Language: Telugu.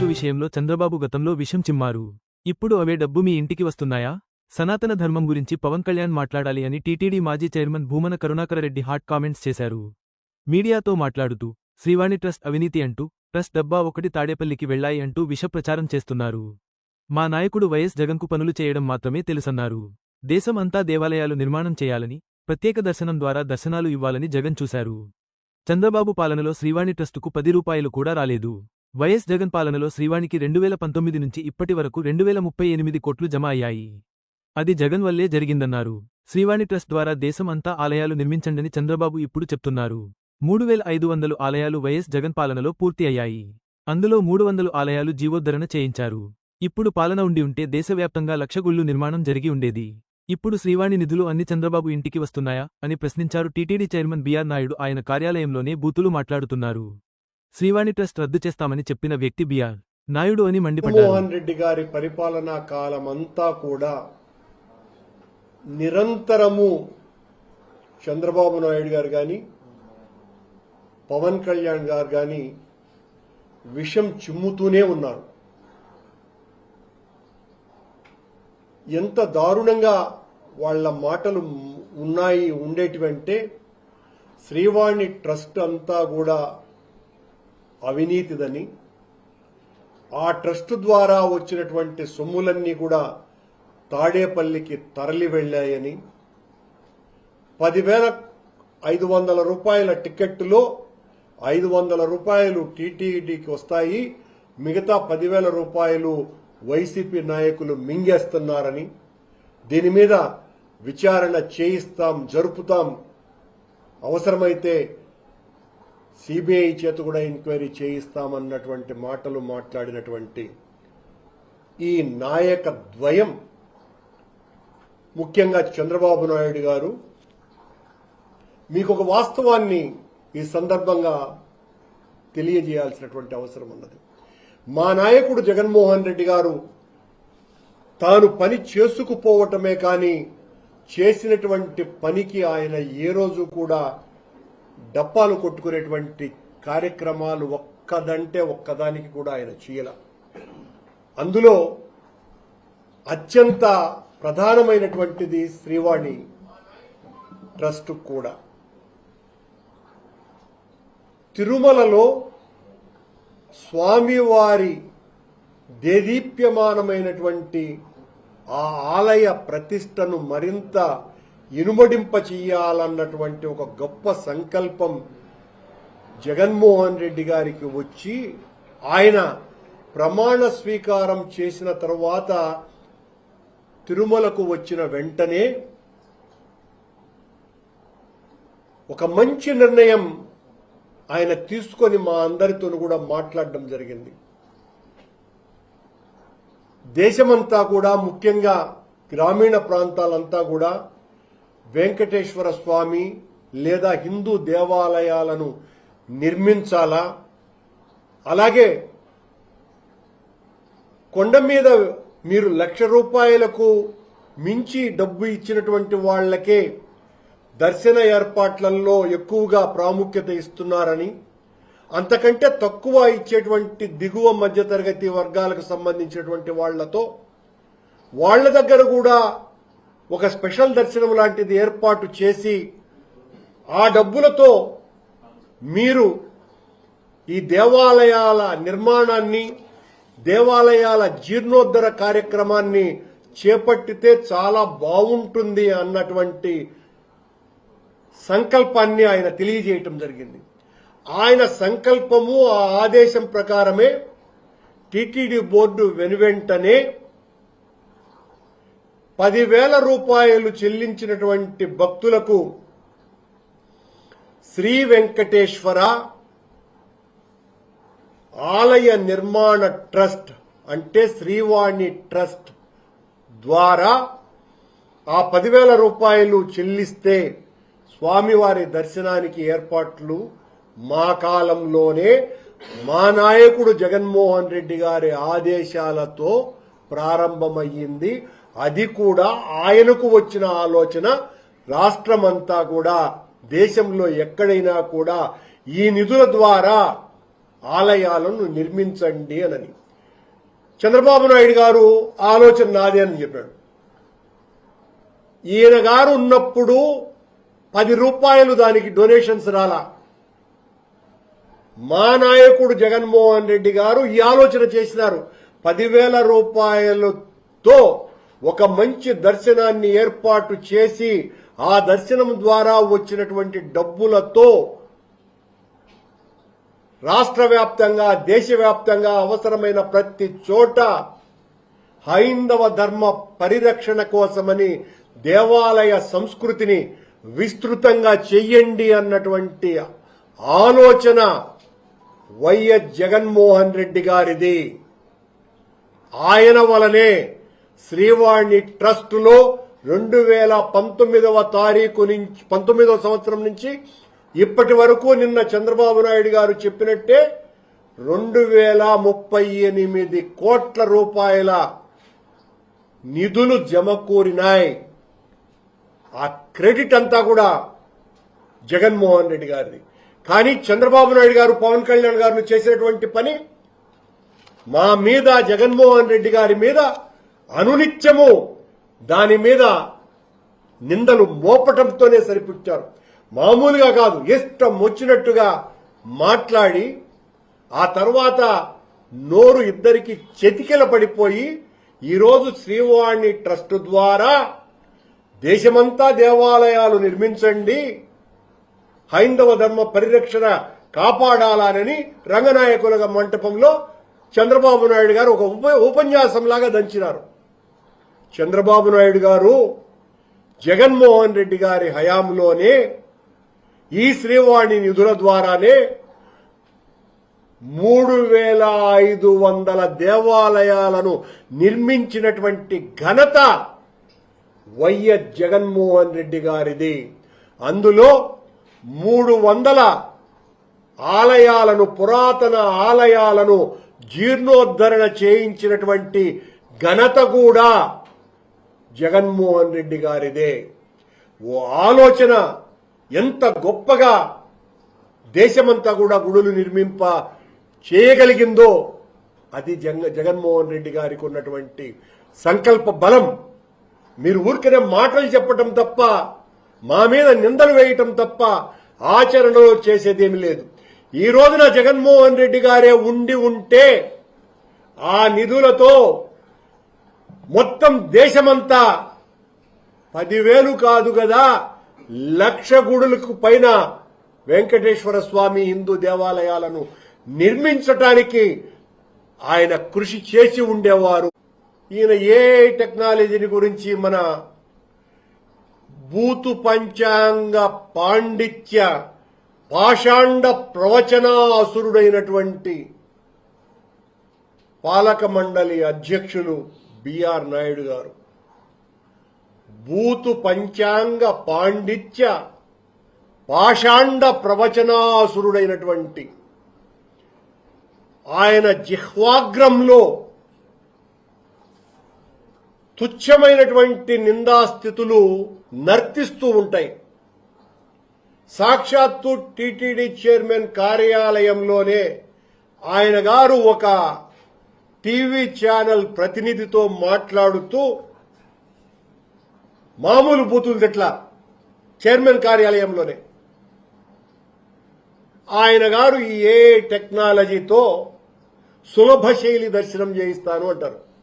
విషయంలో చంద్రబాబు గతంలో విషం చిమ్మారు. ఇప్పుడు అవే డబ్బు మీ ఇంటికి వస్తున్నాయా? సనాతన ధర్మం గురించి పవన్ కళ్యాణ్ మాట్లాడాలి అని టీటీడీ మాజీ chairman Bhumana Karunakara Reddy hot comments చేశారు. మీడియాతో మాట్లాడుతూ శ్రీవాణి ట్రస్ట్ అవినీతి అంటూ, ట్రస్ట్ డబ్బా ఒకటి తాడేపల్లికి వెళ్లాయి అంటూ విష ప్రచారం చేస్తున్నారు. మా నాయకుడు వైఎస్ జగన్కు పనులు చేయడం మాత్రమే తెలుసన్నారు. దేశం అంతా దేవాలయాలు నిర్మాణం చేయాలని, ప్రత్యేక దర్శనం ద్వారా దర్శనాలు ఇవ్వాలని జగన్ చూశారు. చంద్రబాబు పాలనలో శ్రీవాణి ట్రస్టుకు 10 రూపాయలు కూడా రాలేదు. వైఎస్ జగన్ పాలనలో శ్రీవాణికి 2019 నుంచి ఇప్పటి వరకు 2038 కోట్లు జమ అయ్యాయి. అది జగన్ వల్లే జరిగిందన్నారు. శ్రీవాణి ట్రస్ట్ ద్వారా దేశం అంతా ఆలయాలు నిర్మించండని చంద్రబాబు ఇప్పుడు చెప్తున్నారు. 3500 ఆలయాలు వైఎస్ జగన్ పాలనలో పూర్తి అయ్యాయి. అందులో 300 ఆలయాలు జీవోద్ధరణ చేయించారు. ఇప్పుడు పాలన ఉండి ఉంటే దేశవ్యాప్తంగా 1,00,000 గుళ్ళు నిర్మాణం జరిగి ఉండేది. ఇప్పుడు శ్రీవాణి నిధులు అన్ని చంద్రబాబు ఇంటికి వస్తున్నాయా అని ప్రశ్నించారు టీటీడీ చైర్మన్ బీఆర్ నాయుడు. ఆయన కార్యాలయంలోనే బూతులు మాట్లాడుతున్నారు. శ్రీవాణి ట్రస్ట్ రద్దు చేస్తామని చెప్పిన వ్యక్తి బీఆర్ నాయుడు అని మండిపడ్డారు. జగన్మోహన్ రెడ్డి గారి పరిపాలనా కాలమంతా కూడా నిరంతరము చంద్రబాబు నాయుడు గారు గాని, పవన్ కళ్యాణ్ గారు గాని విషం చిమ్ముతూనే ఉన్నారు. ఎంత దారుణంగా వాళ్ల మాటలు ఉండేటివంటే శ్రీవాణి ట్రస్ట్ అంతా కూడా అవినీతిదని, ఆ ట్రస్ట్ ద్వారా వచ్చినటువంటి సొమ్ములన్నీ కూడా తాడేపల్లికి తరలి వెళ్లాయని, 10,500 రూపాయల టికెట్టులో 500 రూపాయలు టీటీడీకి వస్తాయి, మిగతా 10,000 రూపాయలు వైసీపీ నాయకులు మింగేస్తున్నారని, దీని మీద విచారణ చేయిస్తాం, జరుపుతాం, అవసరమైతే సిబిఐ చేత కూడా ఎంక్వైరీ చేయిస్తామన్నటువంటి మాటలు మాట్లాడినటువంటి ఈ నాయక ద్వయం, ముఖ్యంగా చంద్రబాబు నాయుడు గారు, మీకు ఒక వాస్తవాన్ని ఈ సందర్భంగా తెలియజేయాల్సినటువంటి అవసరం ఉన్నది. మా నాయకుడు జగన్మోహన్ రెడ్డి గారు తాను పని చేసుకుపోవటమే కానీ చేసినటువంటి పనికి ఆయన ఏ రోజు కూడా డప్పాలు కొట్టుకునేటువంటి కార్యక్రమాలు ఒక్కదానికి కూడా ఆయన చేయల. అందులో అత్యంత ప్రధానమైనటువంటిది శ్రీవాణి ట్రస్ట్ కూడా. తిరుమలలో స్వామివారి దేదీప్యమానమైనటువంటి ఆ ఆలయ ప్రతిష్టను మరింత ఇనుమడింప చెయ్యాలన్నటువంటి ఒక గొప్ప సంకల్పం జగన్మోహన్ రెడ్డి గారికి వచ్చి, ఆయన ప్రమాణ స్వీకారం చేసిన తర్వాత తిరుమలకు వచ్చిన వెంటనే ఒక మంచి నిర్ణయం ఆయన తీసుకొని మా అందరితో కూడా మాట్లాడడం జరిగింది. దేశమంతా కూడా, ముఖ్యంగా గ్రామీణ ప్రాంతాలంతా కూడా వెంకటేశ్వర స్వామి లేదా హిందూ దేవాలయాలను నిర్మించాలా, అలాగే కొండ మీద మీరు 1,00,000 రూపాయలకు మించి డబ్బు ఇచ్చినటువంటి వాళ్లకే దర్శన ఏర్పాట్లలో ఎక్కువగా ప్రాముఖ్యత ఇస్తున్నారని, అంతకంటే తక్కువ ఇచ్చేటువంటి దిగువ మధ్యతరగతి వర్గాలకు సంబంధించినటువంటి వాళ్లతో వాళ్ల దగ్గర కూడా ఒక స్పెషల్ దర్శనం లాంటిది ఏర్పాటు చేసి ఆ డబ్బులతో మీరు ఈ దేవాలయాల నిర్మాణాన్ని, దేవాలయాల జీర్ణోద్ధర కార్యక్రమాన్ని చేపట్టితే చాలా బాగుంటుంది అన్నటువంటి సంకల్పాన్ని ఆయన తెలియజేయటం జరిగింది. ఆయన సంకల్పము, ఆ ఆదేశం ప్రకారమే టీటీడీ బోర్డు వెనువెంటనే 10,000 రూపాయలు చెల్లించినటువంటి భక్తులకు శ్రీ వెంకటేశ్వర ఆలయ నిర్మాణ ట్రస్ట్ అంటే శ్రీవాణి ట్రస్ట్ ద్వారా ఆ 10,000 రూపాయలు చెల్లిస్తే స్వామివారి దర్శనానికి ఏర్పాట్లు మా కాలంలోనే మా నాయకుడు జగన్మోహన్ రెడ్డి గారి ఆదేశాలతో ప్రారంభమయ్యింది. అది కూడా ఆయనకు వచ్చిన ఆలోచన రాష్ట్రమంతా కూడా, దేశంలో ఎక్కడైనా కూడా ఈ నిధుల ద్వారా ఆలయాలను నిర్మించండి అని. చంద్రబాబు నాయుడు గారు ఆలోచన నాదే అని చెప్పాడు. ఈయన గారు ఉన్నప్పుడు 10 రూపాయలు దానికి డొనేషన్స్ రాలా. మా నాయకుడు జగన్మోహన్ రెడ్డి గారు ఈ ఆలోచన చేసినారు. 10,000 రూపాయలతో ఒక మంచి దర్శనాన్ని ఏర్పాటు చేసి ఆ దర్శనం ద్వారా వచ్చినటువంటి డబ్బులతో రాష్ట్ర వ్యాప్తంగా, దేశవ్యాప్తంగా అవసరమైన ప్రతి చోట హైందవ ధర్మ పరిరక్షణ కోసమని దేవాలయ సంస్కృతిని విస్తృతంగా చెయ్యండి అన్నటువంటి ఆలోచన వైఎస్ జగన్మోహన్ రెడ్డి గారిది. ఆయన వలనే శ్రీవాణి ట్రస్టులో 2019వ సంవత్సరం నుంచి ఇప్పటి వరకు నిన్న చంద్రబాబు నాయుడు గారు చెప్పినట్టే 2038 కోట్ల రూపాయల నిధులు జమకూరినాయి. ఆ క్రెడిట్ అంతా కూడా జగన్మోహన్ రెడ్డి గారిది. కానీ చంద్రబాబు నాయుడు గారు, పవన్ కళ్యాణ్ గారు చేసినటువంటి పని మా మీద, జగన్మోహన్ రెడ్డి గారి మీద అనునిత్యము దాని మీద నిందలు మోపటంతోనే సరిపుచ్చారు. మామూలుగా కాదు, ఇష్టం వచ్చినట్టుగా మాట్లాడి ఆ తర్వాత నోరు ఇద్దరికి చెతికెల పడిపోయి ఈరోజు శ్రీవాణి ట్రస్ట్ ద్వారా దేశమంతా దేవాలయాలు నిర్మించండి, హైందవ ధర్మ పరిరక్షణ కాపాడాలని రంగనాయకుల మంటపంలో చంద్రబాబు నాయుడు గారు ఒక ఉపన్యాసంలాగా దంచినారు. చంద్రబాబు నాయుడు గారు జగన్మోహన్ రెడ్డి గారి హయాంలోనే ఈ శ్రీవాణి నిధుల ద్వారానే 3,500 దేవాలయాలను నిర్మించినటువంటి ఘనత వైఎస్ జగన్మోహన్ రెడ్డి గారిది. అందులో 300 ఆలయాలను, పురాతన ఆలయాలను జీర్ణోద్ధరణ చేయించినటువంటి ఘనత కూడా జగన్మోహన్ రెడ్డి గారిదే. ఓ ఆలోచన ఎంత గొప్పగా దేశమంతా కూడా గుడులు నిర్మింప చేయగలిగిందో అది జగన్మోహన్ రెడ్డి గారికి ఉన్నటువంటి సంకల్ప బలం. మీరు ఊరికనే మాటలు చెప్పటం తప్ప, మా మీద నిందలు వేయటం తప్ప ఆచరణలో చేసేదేమీ లేదు. ఈ రోజున జగన్మోహన్ రెడ్డి గారే ఉంటే ఆ నిధులతో మొత్తం దేశమంతా 10,000 కాదు కదా, 1,00,000 గుడులకు పైన వెంకటేశ్వర స్వామి హిందూ దేవాలయాలను నిర్మించటానికి ఆయన కృషి చేసి ఉండేవారు. ఈయన ఏ టెక్నాలజీని గురించి, మన భూతు పంచాంగ పాండిత్య పాషాండ ప్రవచనాసురుడైనటువంటి పాలక మండలి అధ్యక్షులు బిఆర్ నాయుడు గారు భూతు పంచాంగ పాండిత్య పాషాండ ప్రవచనాసురుడైనటువంటి ఆయన జిహ్వాగ్రంలో తుచ్చమైనటువంటి నిందాస్థితులు నర్తిస్తూ ఉంటాయి. సాక్షాత్తు టీటీడీ చైర్మన్ కార్యాలయంలోనే ఆయన గారు ఒక టీవీ ఛానల్ ప్రతినిధితో మాట్లాడుతూ మామూలు బూతులు తిట్లా చైర్మన్ కార్యాలయంలోనే ఆయన గారు ఈ ఏ టెక్నాలజీతో సులభ శైలి దర్శనం చేయిస్తాను అంటారు.